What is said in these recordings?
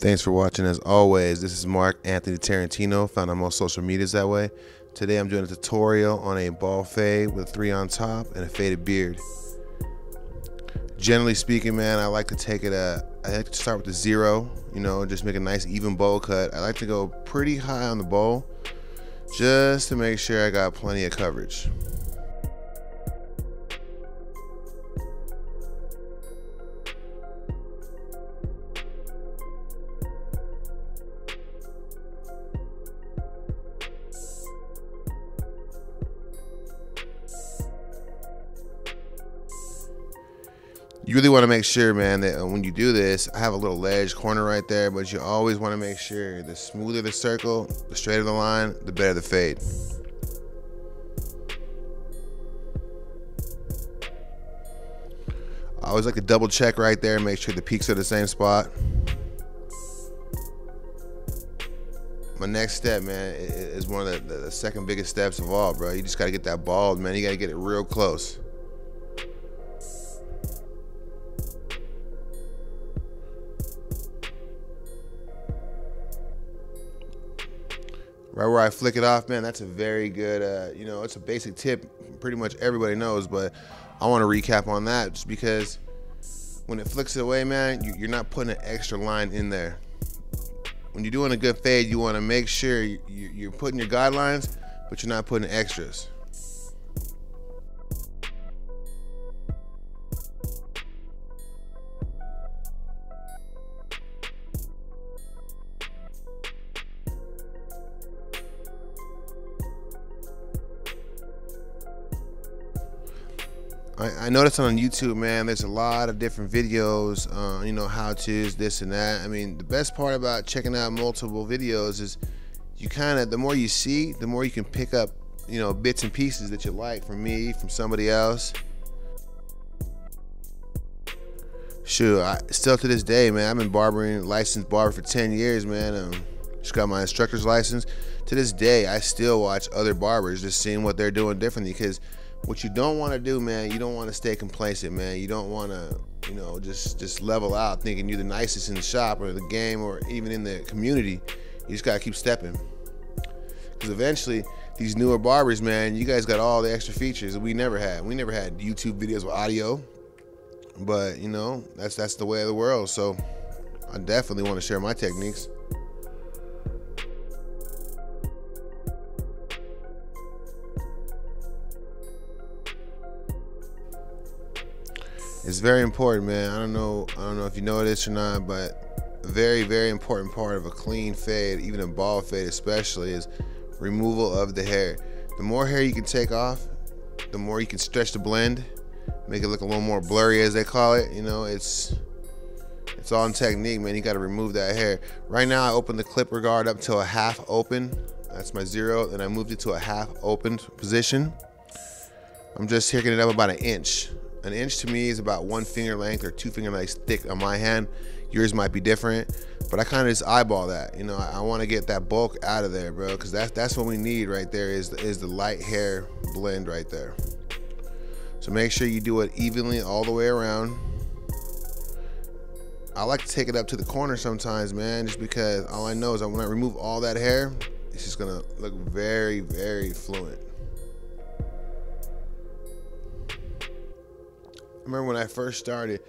Thanks for watching. As always, this is Mark Anthony Tarantino, found on most social medias that way. Today I'm doing a tutorial on a ball fade with a 3 on top and a faded beard. Generally speaking, man, I like to take it I like to start with the 0, just make a nice even bowl cut. I like to go pretty high on the bowl just to make sure I got plenty of coverage. You really want to make sure, man, that when you do this, I have a little ledge corner right there, but you always want to make sure the smoother the circle, the straighter the line, the better the fade. I always like to double check right there and make sure the peaks are the same spot. My next step, man, is one of the second biggest steps of all, bro. You just got to get that bald, man. You got to get it real close. Right where I flick it off, man, that's a very good, it's a basic tip pretty much everybody knows, but I want to recap on that just because when it flicks it away, man, you're not putting an extra line in there. When you're doing a good fade, you want to make sure you're putting your guidelines, but you're not putting extras. I noticed on YouTube, man, there's a lot of different videos, how-tos, this and that. I mean, the best part about checking out multiple videos is the more you see, the more you can pick up, bits and pieces that you like from me, from somebody else. Sure, still to this day, man, I've been licensed barber for 10 years, man. Just got my instructor's license. To this day, I still watch other barbers, just seeing what they're doing differently, because what you don't want to do, man, you don't want to stay complacent, man. You don't want to, just level out thinking you're the nicest in the shop or the game or even in the community. You just got to keep stepping. Because eventually, these newer barbers, man, you guys got all the extra features that we never had. We never had YouTube videos with audio. But, that's the way of the world. So I definitely want to share my techniques. It's very important, man. I don't know if you know this or not, but a very, very important part of a clean fade, even a bald fade especially, is removal of the hair. The more hair you can take off, the more you can stretch the blend, make it look a little more blurry, as they call it. It's all in technique, man. You got to remove that hair. Right now, I opened the clipper guard up to a half open. That's my 0, and I moved it to a half opened position. I'm just hooking it up about 1 inch. 1 inch to me is about 1 finger length or 2 finger lengths thick on my hand. Yours might be different, but I kind of just eyeball that. I want to get that bulk out of there, bro, because that's what we need right there is the light hair blend right there. So make sure you do it evenly all the way around. I like to take it up to the corner sometimes, man, just because all I know is that when I remove all that hair, it's just gonna look very, very fluent. I remember when I first started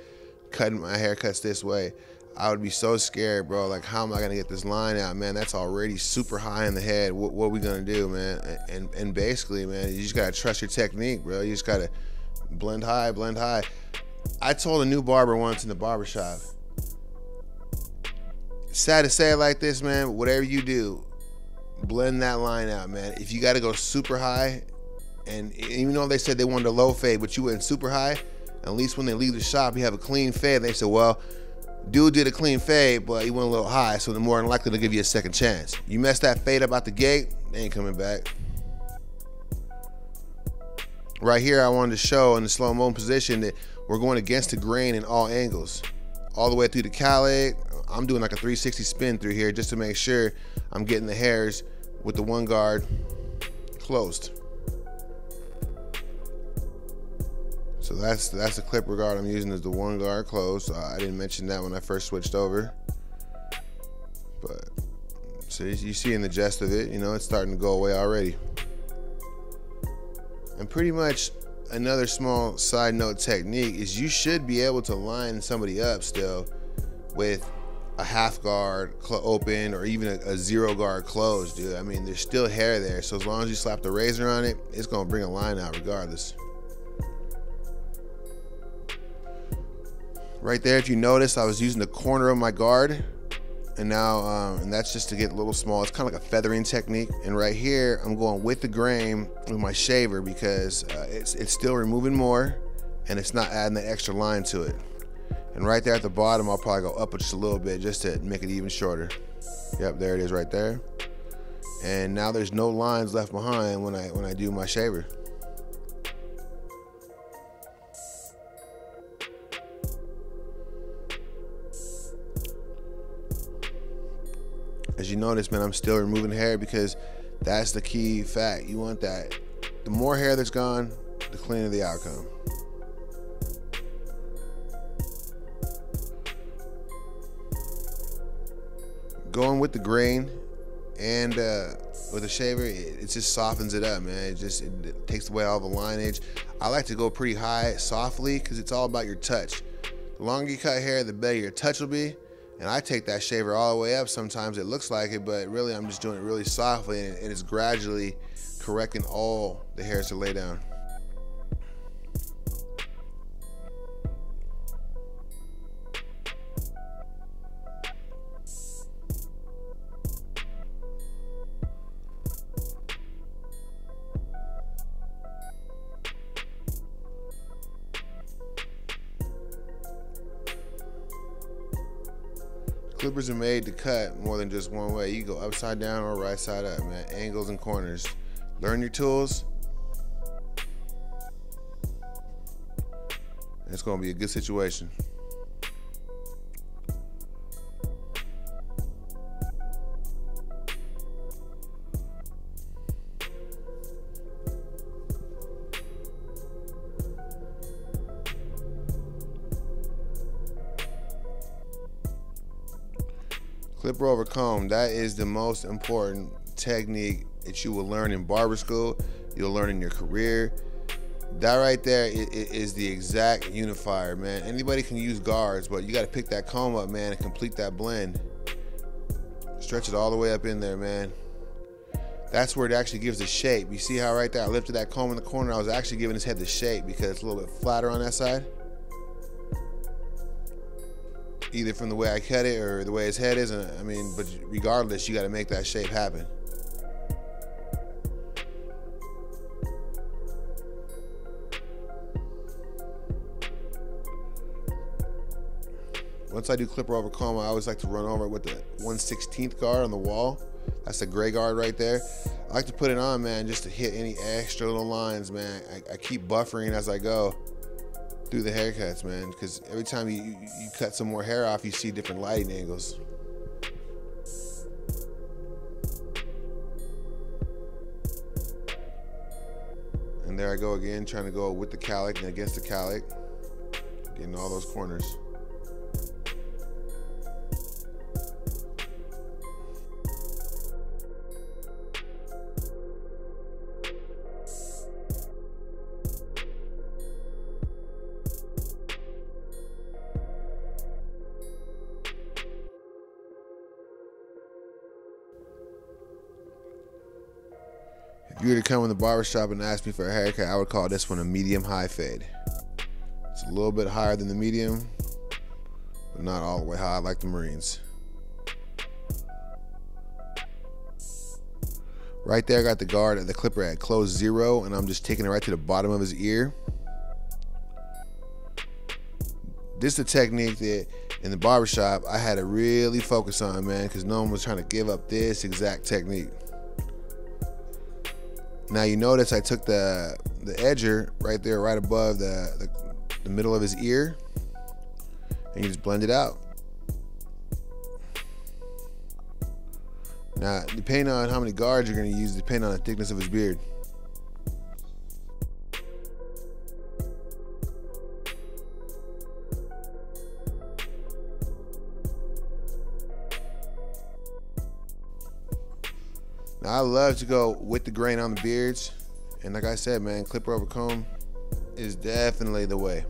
cutting my haircuts this way, I would be so scared, bro. Like, how am I gonna get this line out, man? That's already super high in the head. What are we gonna do, man? And basically, man, you just gotta trust your technique, bro. You just gotta blend high, blend high. I told a new barber once in the barber shop, it's sad to say it like this, man, whatever you do, blend that line out, man. If you gotta go super high, and even though they said they wanted a low fade, but you went super high, at least when they leave the shop, you have a clean fade. They said, well, dude did a clean fade, but he went a little high, so they're more than likely to give you a second chance. You mess that fade up out the gate, they ain't coming back. Right here, I wanted to show in the slow-mo position that we're going against the grain in all angles. All the way through the cowlick. I'm doing like a 360 spin through here just to make sure I'm getting the hairs with the 1 guard closed. So that's the clipper guard I'm using, is the 1 guard closed. I didn't mention that when I first switched over. So you see in the gist of it, you know, it's starting to go away already. And pretty much another small side note technique is you should be able to line somebody up still with a half guard open or even a zero guard closed, dude. I mean, there's still hair there, so as long as you slap the razor on it, it's gonna bring a line out regardless. Right there, if you notice, I was using the corner of my guard, and now, and that's just to get a little small. It's kind of like a feathering technique. And right here, I'm going with the grain with my shaver because it's still removing more, and it's not adding the extra line to it. And right there at the bottom, I'll probably go up just a little bit just to make it even shorter. Yep, there it is right there. And now there's no lines left behind when I do my shaver. As you notice, man, I'm still removing hair because that's the key fact. You want that. The more hair that's gone, the cleaner the outcome. Going with the grain and with a shaver, it just softens it up, man. It takes away all the lineage. I like to go pretty high softly because it's all about your touch. The longer you cut hair, the better your touch will be. And I take that shaver all the way up. Sometimes it looks like it, but really I'm just doing it really softly, and it's gradually correcting all the hairs to lay down. Clippers are made to cut more than just one way. You go upside down or right side up, man. Angles and corners. Learn your tools. It's gonna be a good situation. Clipper over comb, that is the most important technique that you will learn in barber school, you'll learn in your career. That right there is the exact unifier, man. Anybody can use guards, but you gotta pick that comb up, man, and complete that blend. Stretch it all the way up in there, man. That's where it actually gives the shape. You see how right there I lifted that comb in the corner? I was actually giving his head the shape because it's a little bit flatter on that side. Either from the way I cut it or the way his head is. I mean, but regardless, you got to make that shape happen. Once I do clipper over comb, I always like to run over it with the 1/16th guard on the wall. That's the gray guard right there. I like to put it on, man, just to hit any extra little lines, man. I keep buffering as I go through the haircuts, man, because every time you cut some more hair off, you see different lighting angles. And there I go again, trying to go with the cowlick and against the cowlick, getting all those corners. If you were to come in the barbershop and ask me for a haircut, I would call this one a medium-high fade. It's a little bit higher than the medium, but not all the way high like the Marines. Right there, I got the guard at the clipper at close 0, and I'm just taking it right to the bottom of his ear. This is a technique that in the barbershop I had to really focus on, man, because no one was trying to give up this exact technique. Now you notice I took the edger right there, right above the middle of his ear, and you just blend it out. Now, depending on how many guards you're gonna use, depending on the thickness of his beard. Now I love to go with the grain on the beards, and like I said, man, clipper over comb is definitely the way.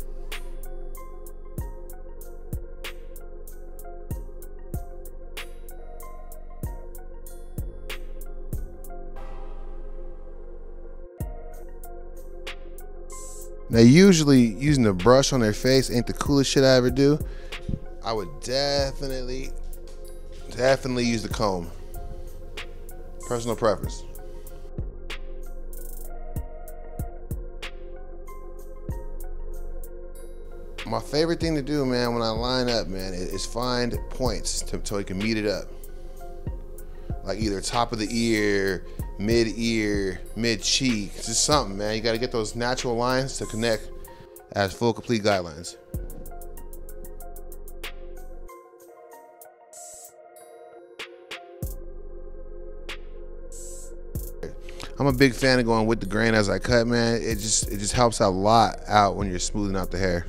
Now usually using the brush on their face ain't the coolest shit I ever do. I would definitely use the comb. Personal preference. My favorite thing to do, man, when I line up, man, is find points so you can meet it up. Like either top of the ear, mid-ear, mid-cheek. It's just something, man. You got to get those natural lines to connect as full, complete guidelines. I'm a big fan of going with the grain as I cut, man. It just helps a lot out when you're smoothing out the hair.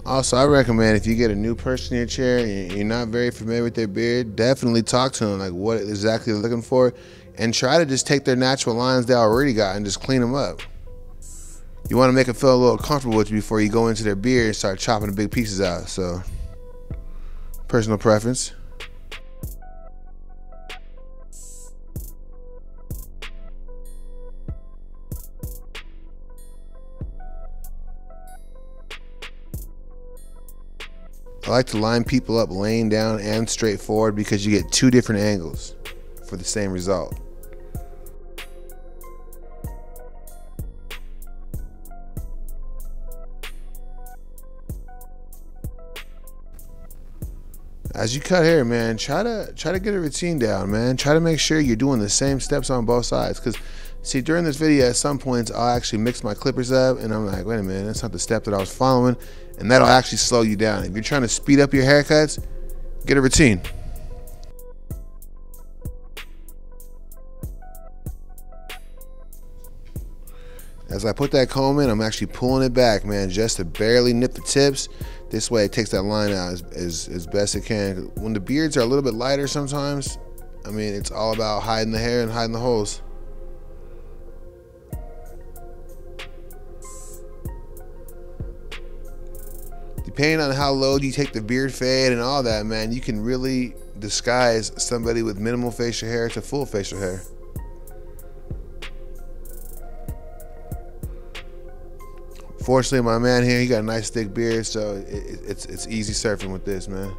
Also, I recommend if you get a new person in your chair and you're not very familiar with their beard, definitely talk to them like what exactly they're looking for, and try to just take their natural lines they already got and just clean them up. You want to make them feel a little comfortable with you before you go into their beard and start chopping the big pieces out. So, personal preference. I like to line people up laying down and straight forward because you get two different angles for the same result. As you cut hair, man, try to get a routine down, man. Try to make sure you're doing the same steps on both sides. Because, see, during this video, at some points, I'll actually mix my clippers up, and I'm like, wait a minute, that's not the step that I was following, and that'll actually slow you down. If you're trying to speed up your haircuts, get a routine. As I put that comb in, I'm actually pulling it back, man, just to barely nip the tips. This way it takes that line out as best it can. When the beards are a little bit lighter sometimes, I mean, it's all about hiding the hair and hiding the holes. Depending on how low you take the beard fade and all that, man, you can really disguise somebody with minimal facial hair to full facial hair. Fortunately, my man here, he got a nice thick beard, so it's easy surfing with this, man.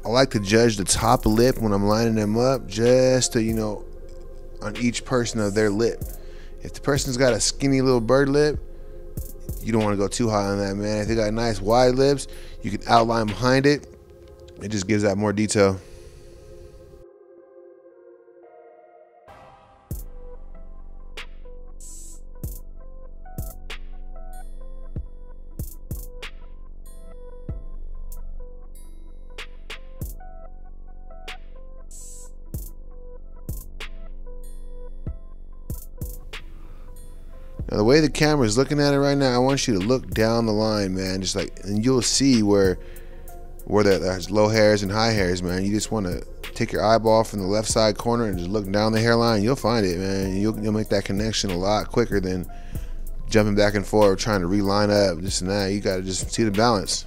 I like to judge the top lip when I'm lining them up, just to, you know, on each person of their lip. If the person's got a skinny little bird lip, you don't want to go too high on that, man. If they got nice wide lips, you can outline behind it. It just gives that more detail. Now, the way the camera is looking at it right now, I want you to look down the line, man. Just like, and you'll see where there's low hairs and high hairs, man. You just want to take your eyeball from the left side corner and just look down the hairline. You'll find it, man. You'll make that connection a lot quicker than jumping back and forth, trying to reline up, this and that. You got to just see the balance.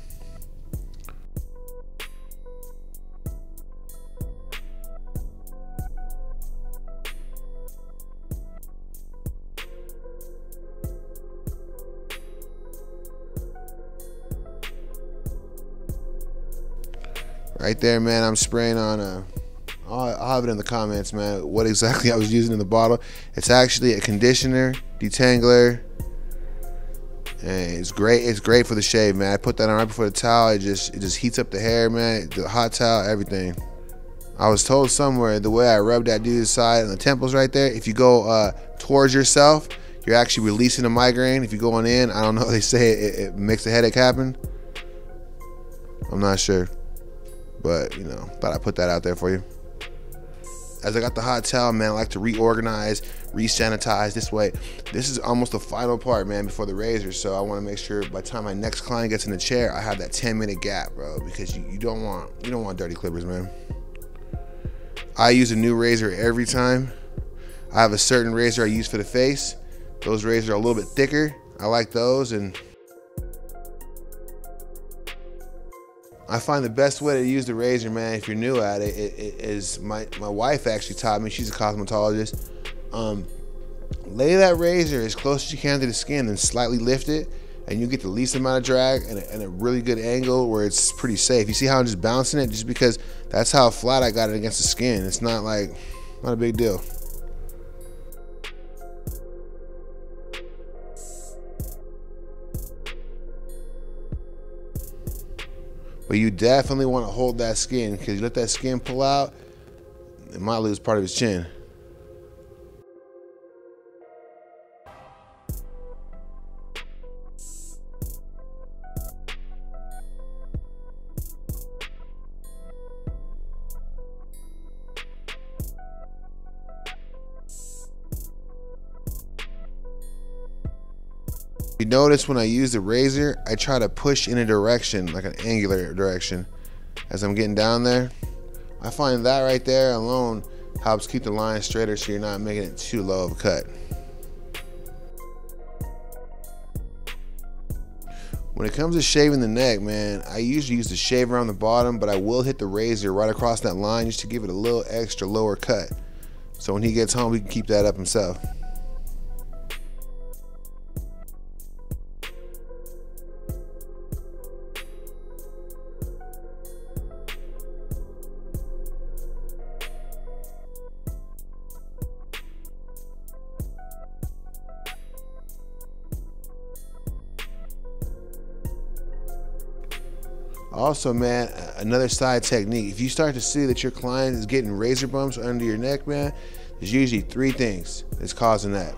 Right there, man, I'm spraying on I'll have it in the comments, man, what exactly I was using in the bottle. It's actually a conditioner, detangler, and it's great. It's great for the shave, man. I put that on right before the towel. It just heats up the hair, man. The hot towel, everything. I was told somewhere the way I rubbed that dude's side and the temples right there, if you go towards yourself, you're actually releasing a migraine. If you go on in, I don't know, they say it makes the headache happen. I'm not sure, but you know, thought I'd put that out there for you. As I got the hot towel, man, I like to reorganize, re-sanitize this way. This is almost the final part, man, before the razor. So I want to make sure by the time my next client gets in the chair, I have that 10-minute gap, bro, because you don't want dirty clippers, man. I use a new razor every time. I have a certain razor I use for the face. Those razors are a little bit thicker. I like those, and I find the best way to use the razor, man, if you're new at it, is my wife actually taught me. She's a cosmetologist. Lay that razor as close as you can to the skin and slightly lift it, and you get the least amount of drag and a really good angle where it's pretty safe. You see how I'm just bouncing it? Just because that's how flat I got it against the skin. It's not a big deal. But you definitely want to hold that skin, because you let that skin pull out, it might lose part of his chin. You notice when I use the razor, I try to push in a direction, like an angular direction, as I'm getting down there. I find that right there alone helps keep the line straighter, so you're not making it too low of a cut. When it comes to shaving the neck, man, I usually use the shave around the bottom, but I will hit the razor right across that line just to give it a little extra lower cut. So when he gets home, he can keep that up himself. Also, man, another side technique. If you start to see that your client is getting razor bumps under your neck, man, there's usually 3 things that's causing that.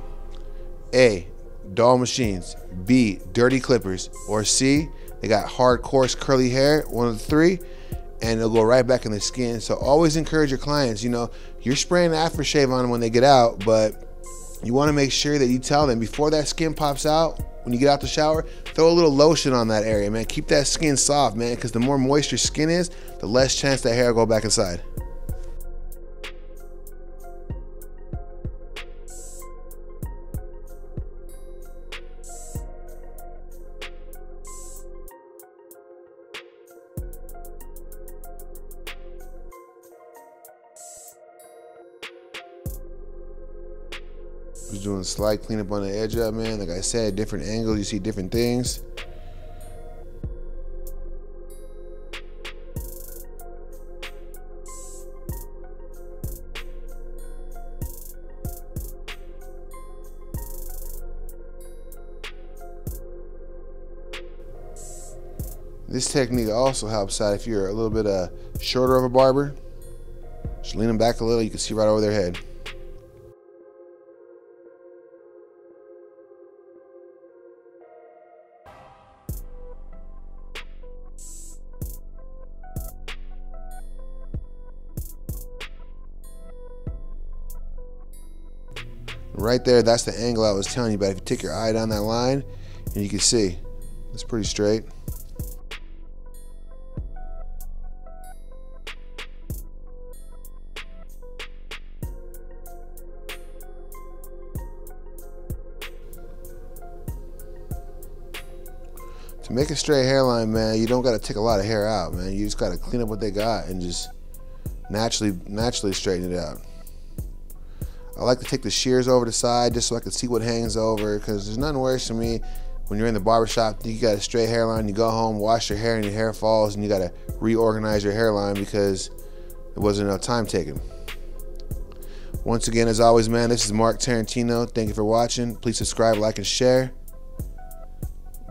A, dull machines. B, dirty clippers. Or C, they got hard, coarse, curly hair, one of the 3, and it'll go right back in the skin. So always encourage your clients, you know, you're spraying aftershave on them when they get out, but you want to make sure that you tell them before that skin pops out, when you get out the shower, throw a little lotion on that area, man. Keep that skin soft, man, because the more moist your skin is, the less chance that hair will go back inside. Just doing a slight cleanup on the edge up, man. Like I said, different angles, you see different things. This technique also helps out if you're a little bit shorter of a barber. Just lean them back a little, you can see right over their head. Right there, that's the angle I was telling you about. If you take your eye down that line, and you can see, it's pretty straight. To make a straight hairline, man, you don't got to take a lot of hair out, man. You just got to clean up what they got and just naturally straighten it out. I like to take the shears over the side just so I can see what hangs over, because there's nothing worse for me when you're in the barbershop, think you got a straight hairline, you go home, wash your hair, and your hair falls, and you got to reorganize your hairline because there wasn't enough time taken. Once again, as always, man, this is Mark Tarantino. Thank you for watching. Please subscribe, like, and share.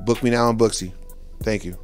Book me now on Booksy. Thank you.